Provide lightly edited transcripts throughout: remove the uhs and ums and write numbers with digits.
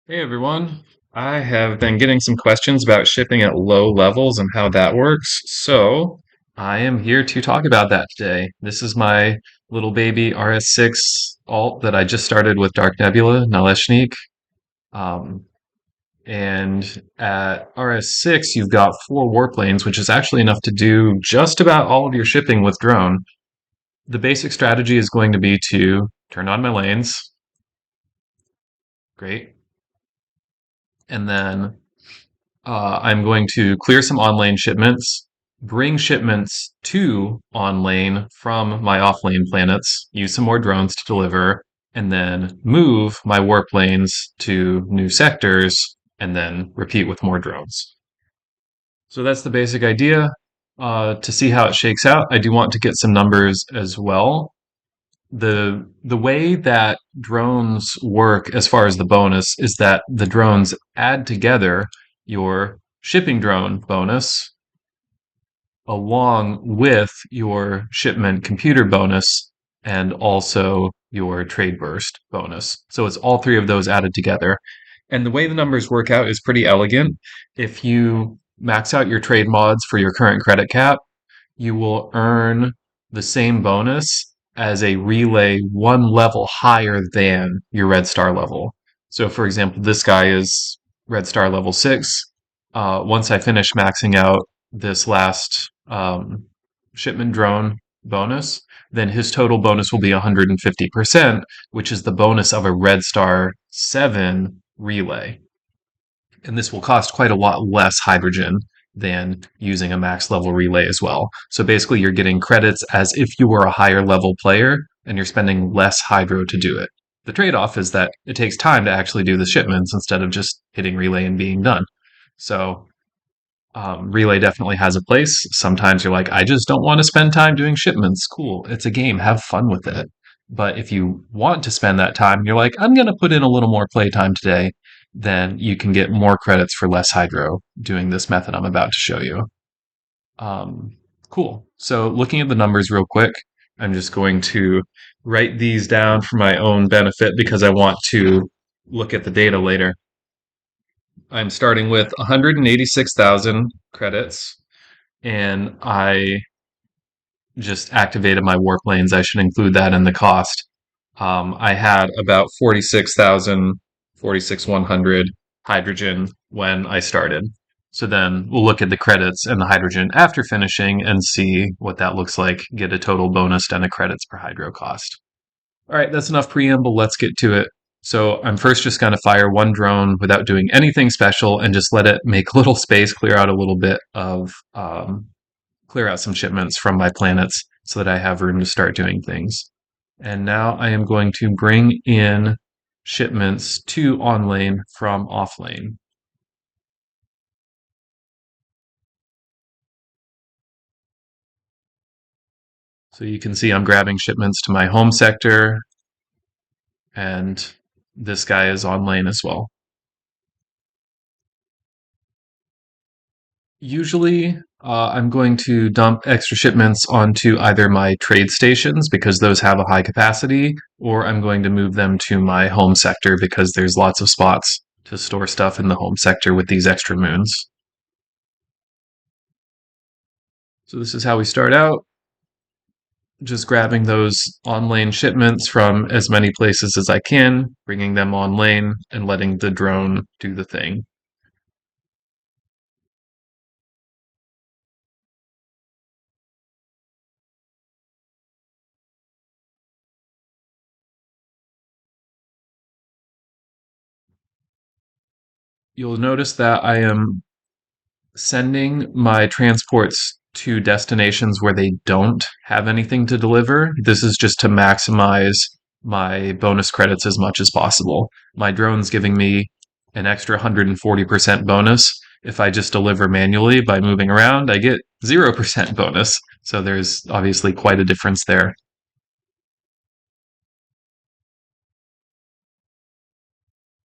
Hey everyone. I have been getting some questions about shipping at low levels and how that works. So I am here to talk about that today. This is my little baby RS6 alt that I just started with Dark Nebula, Naleshnik. Um, and at RS6, you've got 4 warplanes, which is actually enough to do just about all of your shipping with drone. The basic strategy is going to be to turn on my lanes. Great. And then I'm going to clear some on-lane shipments, bring shipments to on-lane from my off-lane planets, use some more drones to deliver, and then move my warplanes to new sectors, and then repeat with more drones. So that's the basic idea. To see how it shakes out, I do want to get some numbers as well. The way that drones work as far as the bonus is that the drones add together your shipping drone bonus along with your shipment computer bonus and also your trade burst bonus. So it's all three of those added together. And the way the numbers work out is pretty elegant. If you max out your trade mods for your current credit cap, you will earn the same bonus as a relay one level higher than your red star level. So, for example, this guy is red star level 6. Once I finish maxing out this last shipment drone bonus, then his total bonus will be 150%, which is the bonus of a red star 7 relay. And this will cost quite a lot less hydrogen than using a max level relay as well. So basically, you're getting credits as if you were a higher level player and you're spending less hydro to do it. The trade off is that it takes time to actually do the shipments instead of just hitting relay and being done. So, relay definitely has a place. Sometimes you're like, I just don't want to spend time doing shipments. Cool. It's a game. Have fun with it. But if you want to spend that time, you're like, I'm going to put in a little more playtime today, then you can get more credits for less hydro doing this method I'm about to show you. Um, cool. So looking at the numbers real quick, I'm just going to write these down for my own benefit because I want to look at the data later. I'm starting with 186,000 credits, and I just activated my warplanes. I should include that in the cost. I had about 46,000, 46,100 hydrogen when I started. So then we'll look at the credits and the hydrogen after finishing and see what that looks like, get a total bonus and the credits per hydro cost. All right, that's enough preamble. Let's get to it. So I'm first just going to fire one drone without doing anything special and just let it make a little space, clear out a little bit of, clear out some shipments from my planets so that I have room to start doing things. And now I am going to bring in shipments to on lane from off lane. So you can see I'm grabbing shipments to my home sector, and this guy is on lane as well. Usually, I'm going to dump extra shipments onto either my trade stations because those have a high capacity, or I'm going to move them to my home sector because there's lots of spots to store stuff in the home sector with these extra moons. So this is how we start out, just grabbing those on-lane shipments from as many places as I can, bringing them on lane, and letting the drone do the thing. You'll notice that I am sending my transports to destinations where they don't have anything to deliver. This is just to maximize my bonus credits as much as possible. My drone's giving me an extra 140% bonus. If I just deliver manually by moving around, I get 0% bonus. So there's obviously quite a difference there.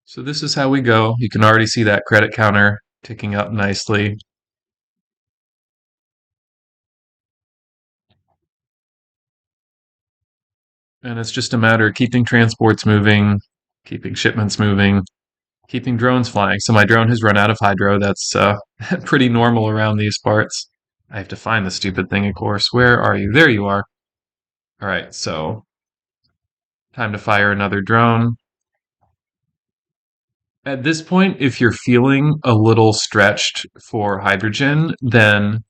So this is how we go. You can already see that credit counter ticking up nicely. And it's just a matter of keeping transports moving, keeping shipments moving, keeping drones flying. So my drone has run out of hydro. That's pretty normal around these parts. I have to find the stupid thing, of course. Where are you? There you are. All right, so time to fire another drone. At this point, if you're feeling a little stretched for hydrogen, then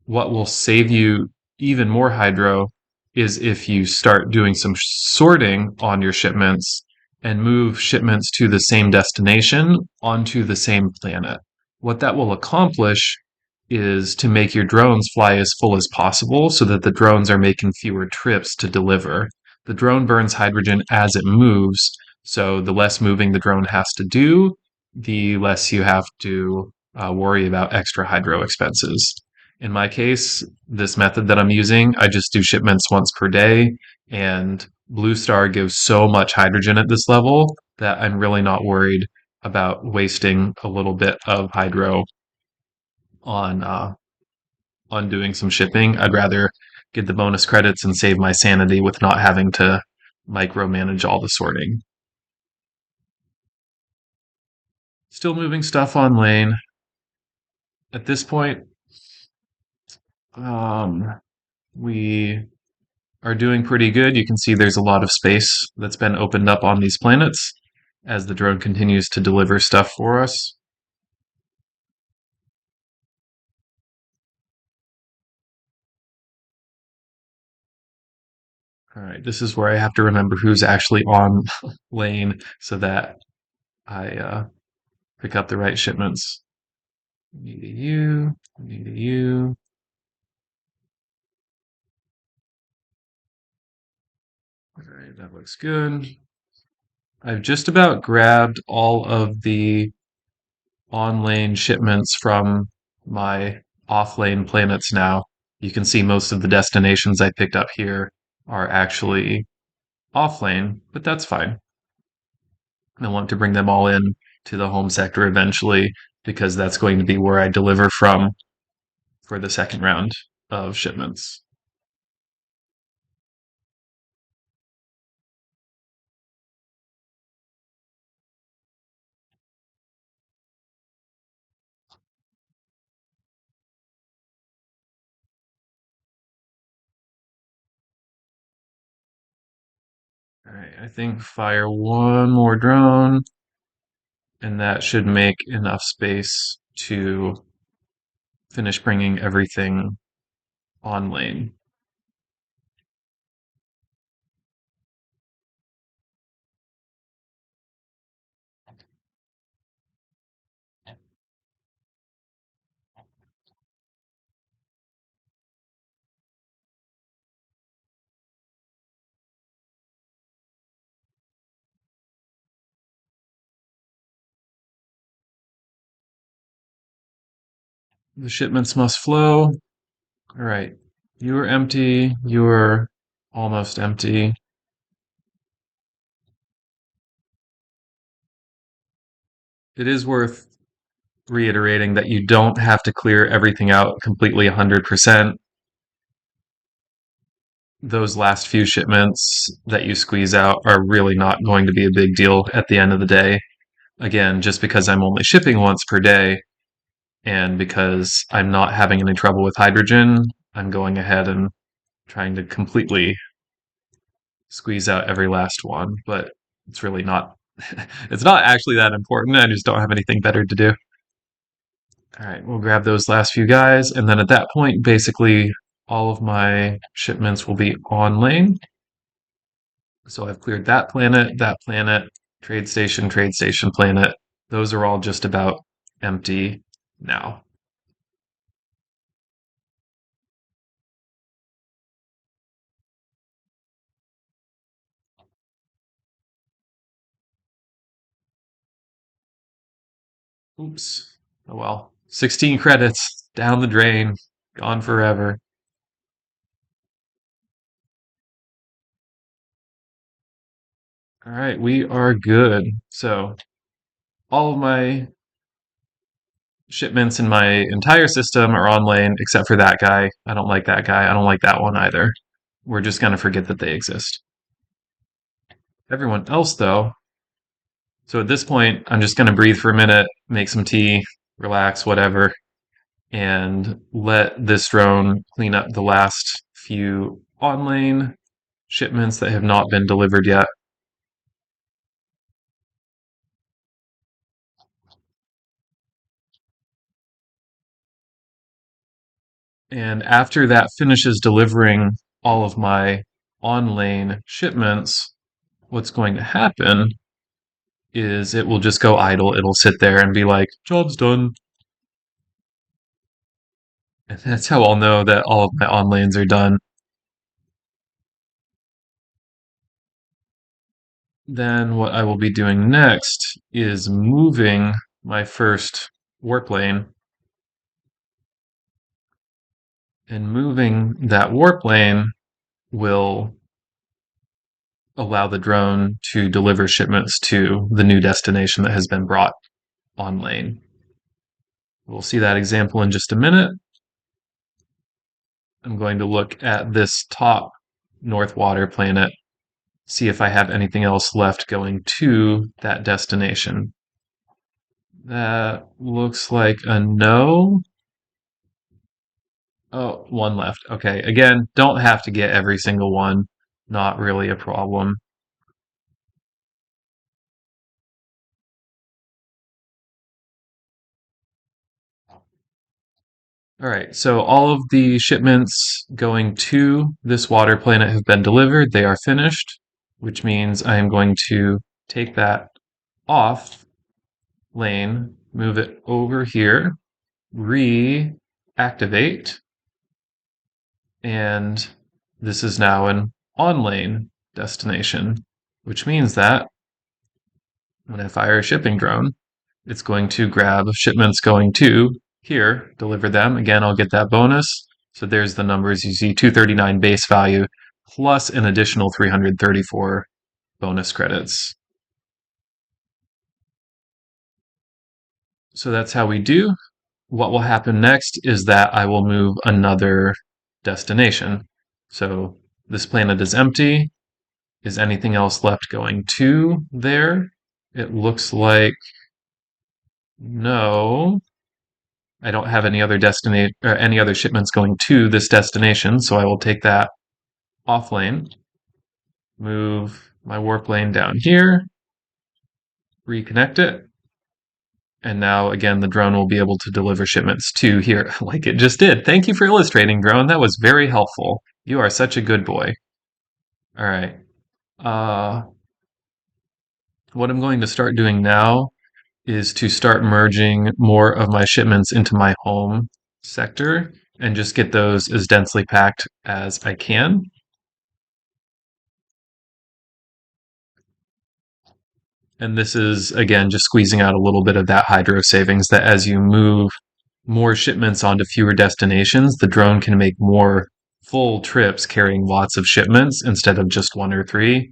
what will save you even more hydro is if you start doing some sorting on your shipments and move shipments to the same destination onto the same planet. What that will accomplish is to make your drones fly as full as possible so that the drones are making fewer trips to deliver. The drone burns hydrogen as it moves, so the less moving the drone has to do, the less you have to worry about extra hydro expenses. In my case, this method that I'm using, I just do shipments once per day, and Blue Star gives so much hydrogen at this level that I'm really not worried about wasting a little bit of hydro on doing some shipping. I'd rather get the bonus credits and save my sanity with not having to micromanage all the sorting. Still moving stuff on lane. At this point, um, we are doing pretty good. You can see there's a lot of space that's been opened up on these planets as the drone continues to deliver stuff for us. All right, this is where I have to remember who's actually on lane so that I pick up the right shipments. Need a you, need a you. All right, that looks good. I've just about grabbed all of the on-lane shipments from my off-lane planets now. You can see most of the destinations I picked up here are actually off-lane, but that's fine. I want to bring them all in to the home sector eventually because that's going to be where I deliver from for the second round of shipments. All right, I think fire one more drone, and that should make enough space to finish bringing everything on lane. The shipments must flow. All right, you are empty, you are almost empty. It is worth reiterating that you don't have to clear everything out completely 100%. Those last few shipments that you squeeze out are really not going to be a big deal at the end of the day. Again, just because I'm only shipping once per day and because I'm not having any trouble with hydrogen, I'm going ahead and trying to completely squeeze out every last one, but it's really not it's not actually that important. I just don't have anything better to do. All right, we'll grab those last few guys, and then at that point, basically all of my shipments will be on lane. So I've cleared that planet, trade station, planet. Those are all just about empty now. Oops. Oh well. 16 credits down the drain, gone forever. All right, we are good. So all of my shipments in my entire system are on lane except for that guy. I don't like that guy. I don't like that one either. We're just going to forget that they exist. Everyone else, though, So at this point, I'm just going to breathe for a minute, make some tea, relax, whatever, and let this drone clean up the last few on lane shipments that have not been delivered yet. And after that finishes delivering all of my on lane shipments, what's going to happen is it will just go idle. It'll sit there and be like, job's done. And that's how I'll know that all of my on lanes are done. Then what I will be doing next is moving my first warp lane. And moving that warp lane will allow the drone to deliver shipments to the new destination that has been brought on lane. We'll see that example in just a minute. I'm going to look at this top North Water planet, see if I have anything else left going to that destination. That looks like a no. Oh, one left. Okay, again, don't have to get every single one. Not really a problem. All right, so all of the shipments going to this water planet have been delivered. They are finished, which means I am going to take that off lane, move it over here, reactivate, and this is now an on lane destination, which means that when I fire a shipping drone, it's going to grab shipments going to here, deliver them. Again, I'll get that bonus. So there's the numbers. You see 239 base value plus an additional 334 bonus credits. So that's how we do. What will happen next is that I will move another destination. So this planet is empty. Is anything else left going to there? It looks like no. I don't have any other destination or any other shipments going to this destination, so I will take that off lane, move my warp lane down here, reconnect it, and now again the drone will be able to deliver shipments to here like it just did. Thank you for illustrating, drone. That was very helpful. You are such a good boy. All right. Uh, what I'm going to start doing now is to start merging more of my shipments into my home sector and just get those as densely packed as I can. And this is, again, just squeezing out a little bit of that hydro savings that as you move more shipments onto fewer destinations, the drone can make more full trips carrying lots of shipments instead of just one or three.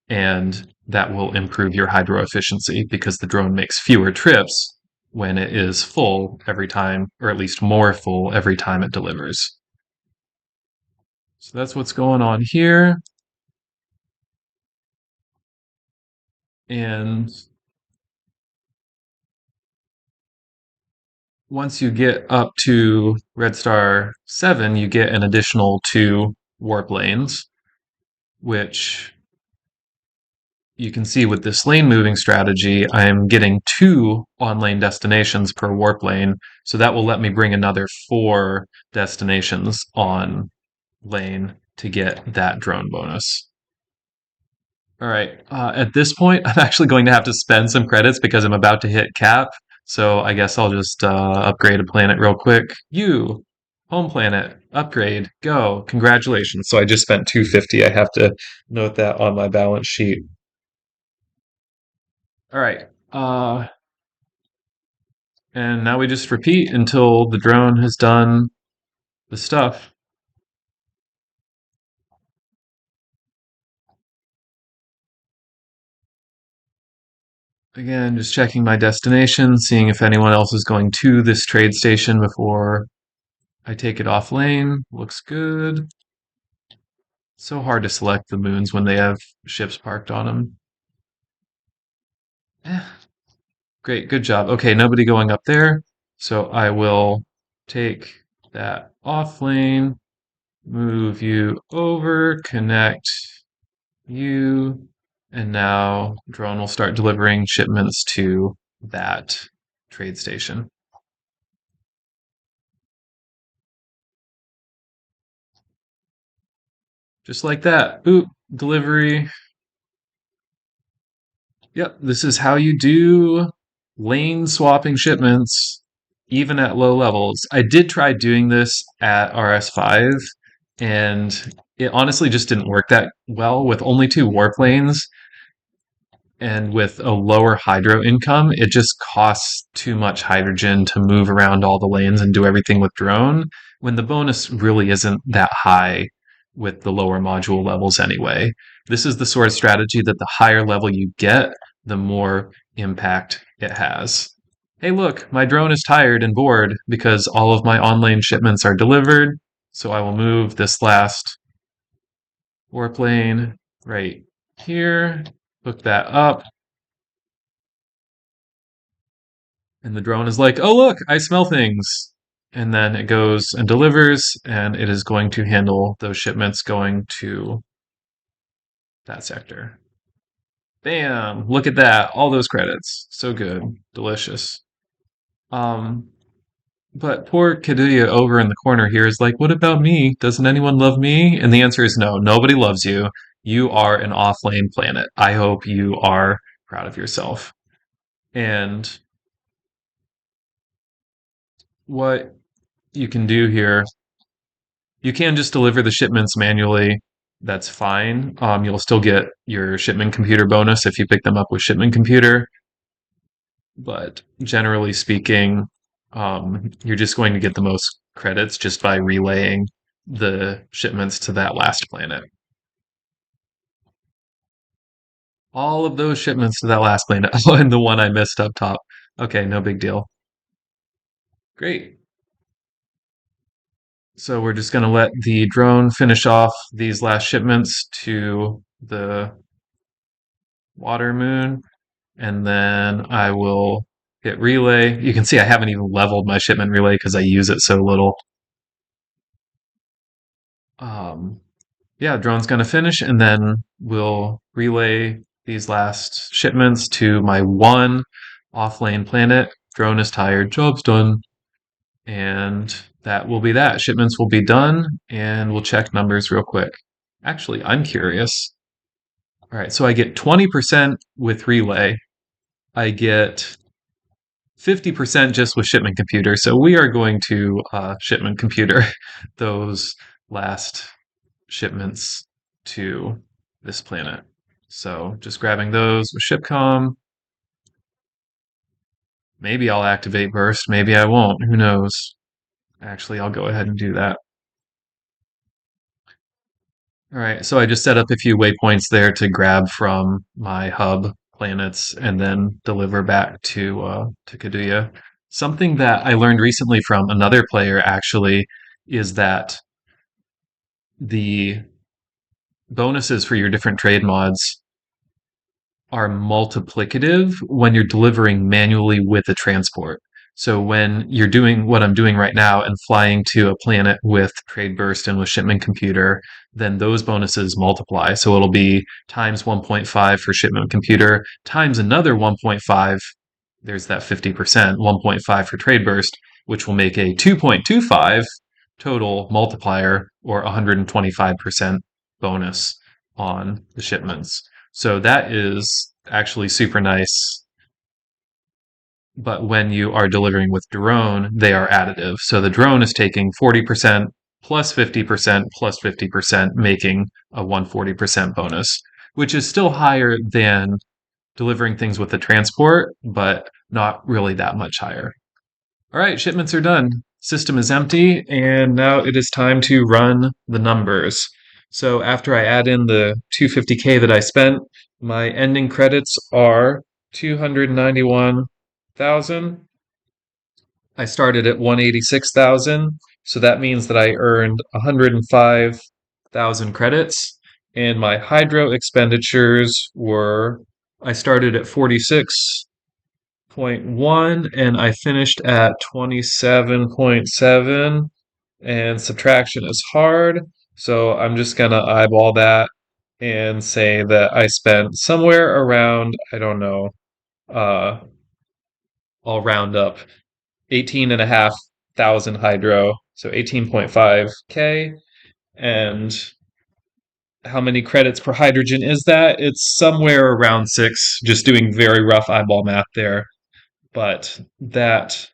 And that will improve your hydro efficiency because the drone makes fewer trips when it is full every time, or at least more full every time it delivers. So that's what's going on here. And once you get up to Red Star 7, you get an additional two warp lanes, which you can see with this lane moving strategy, I am getting two on lane destinations per warp lane. So that will let me bring another four destinations on lane to get that drone bonus. All right. At this point, I'm actually going to have to spend some credits because I'm about to hit cap. So I guess I'll just upgrade a planet real quick. You, home planet, upgrade, go. Congratulations. So I just spent 250. I have to note that on my balance sheet. All right. And now we just repeat until the drone has done the stuff. Again, just checking my destination, seeing if anyone else is going to this trade station before I take it off lane. Looks good. So hard to select the moons when they have ships parked on them. Eh, great, good job. Okay, nobody going up there. So I will take that off lane, move you over, connect you, and now drone will start delivering shipments to that trade station. Just like that. Boop, delivery. Yep, this is how you do lane swapping shipments, even at low levels. I did try doing this at RS5, and it honestly just didn't work that well with only two warp lanes. And with a lower hydro income, it just costs too much hydrogen to move around all the lanes and do everything with drone, when the bonus really isn't that high with the lower module levels anyway. This is the sort of strategy that the higher level you get, the more impact it has. Hey, look, my drone is tired and bored because all of my on-lane shipments are delivered, so I will move this last warp lane right here, hook that up. And the drone is like, oh, look, I smell things. And then it goes and delivers, and it is going to handle those shipments going to that sector. Bam! Look at that. All those credits. So good. Delicious. Um, but poor Kaduya over in the corner here is like, what about me? Doesn't anyone love me? And the answer is no. Nobody loves you. You are an off lane planet. I hope you are proud of yourself. And what you can do here, you can just deliver the shipments manually. That's fine. You'll still get your shipment computer bonus if you pick them up with shipment computer. But generally speaking, you're just going to get the most credits just by relaying the shipments to that last planet. All of those shipments to that last planet. Oh, and the one I missed up top. Okay, no big deal. Great. So we're just going to let the drone finish off these last shipments to the water moon, and then I will hit relay. You can see I haven't even leveled my shipment relay because I use it so little. Um, yeah, drone's going to finish, and then we'll relay these last shipments to my one off-lane planet. Drone is tired, job's done, and that will be that. Shipments will be done, and we'll check numbers real quick. Actually, I'm curious. All right, so I get 20% with relay. I get 50% just with shipment computer. So we are going to shipment computer those last shipments to this planet. So just grabbing those with shipcom. Maybe I'll activate burst. Maybe I won't. Who knows? Actually, I'll go ahead and do that. All right, so I just set up a few waypoints there to grab from my hub planets and then deliver back to Kaduya. Something that I learned recently from another player actually is that the bonuses for your different trade mods are multiplicative when you're delivering manually with a transport. So when you're doing what I'm doing right now and flying to a planet with trade burst and with shipment computer, then those bonuses multiply. So it'll be times 1.5 for shipment computer times another 1.5. There's that 50%, 1.5 for trade burst, which will make a 2.25 total multiplier or 125% bonus on the shipments. So that is actually super nice. But when you are delivering with drone, they are additive. So the drone is taking 40% plus 50% plus 50%, making a 140% bonus, which is still higher than delivering things with the transport, but not really that much higher. All right, shipments are done. System is empty, and now it is time to run the numbers. So after I add in the 250K that I spent, my ending credits are 291,000. I started at 186,000, so that means that I earned 105,000 credits, and my hydro expenditures were I started at 46.1 and I finished at 27.7. And subtraction is hard, so I'm just gonna eyeball that and say that I spent somewhere around, I don't know, uh, I'll round up 18,500 hydro, so 18.5K. And how many credits per hydrogen is that? It's somewhere around six, just doing very rough eyeball math there. But that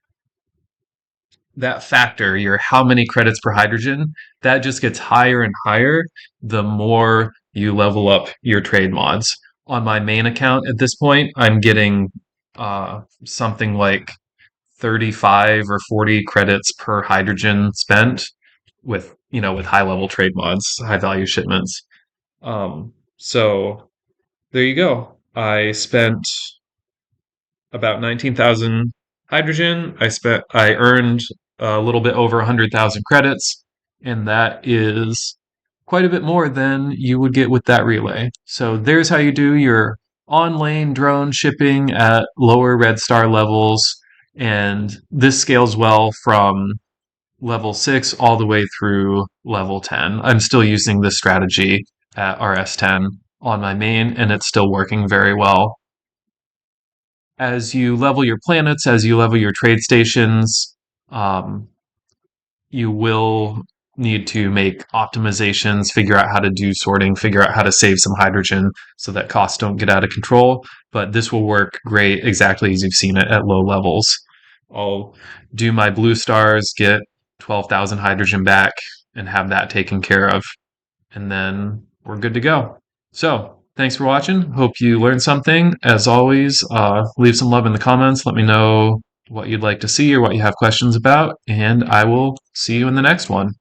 factor, your how many credits per hydrogen, that just gets higher and higher the more you level up your trade mods. On my main account at this point, I'm getting something like 35 or 40 credits per hydrogen spent with with high level trade mods, high value shipments. So there you go. I spent about 19,000 hydrogen. I earned a little bit over 100,000 credits, and that is quite a bit more than you would get with that relay. So there's how you do your on-lane drone shipping at lower red star levels, and this scales well from level 6 all the way through level 10. I'm still using this strategy at RS10 on my main, and it's still working very well. As you level your planets, as you level your trade stations, um, you will need to make optimizations, figure out how to do sorting, figure out how to save some hydrogen so that costs don't get out of control. But this will work great exactly as you've seen it at low levels. I'll do my blue stars, get 12,000 hydrogen back, and have that taken care of. And then we're good to go. So, thanks for watching. Hope you learned something. As always, leave some love in the comments. Let me know what you'd like to see or what you have questions about, and I will see you in the next one.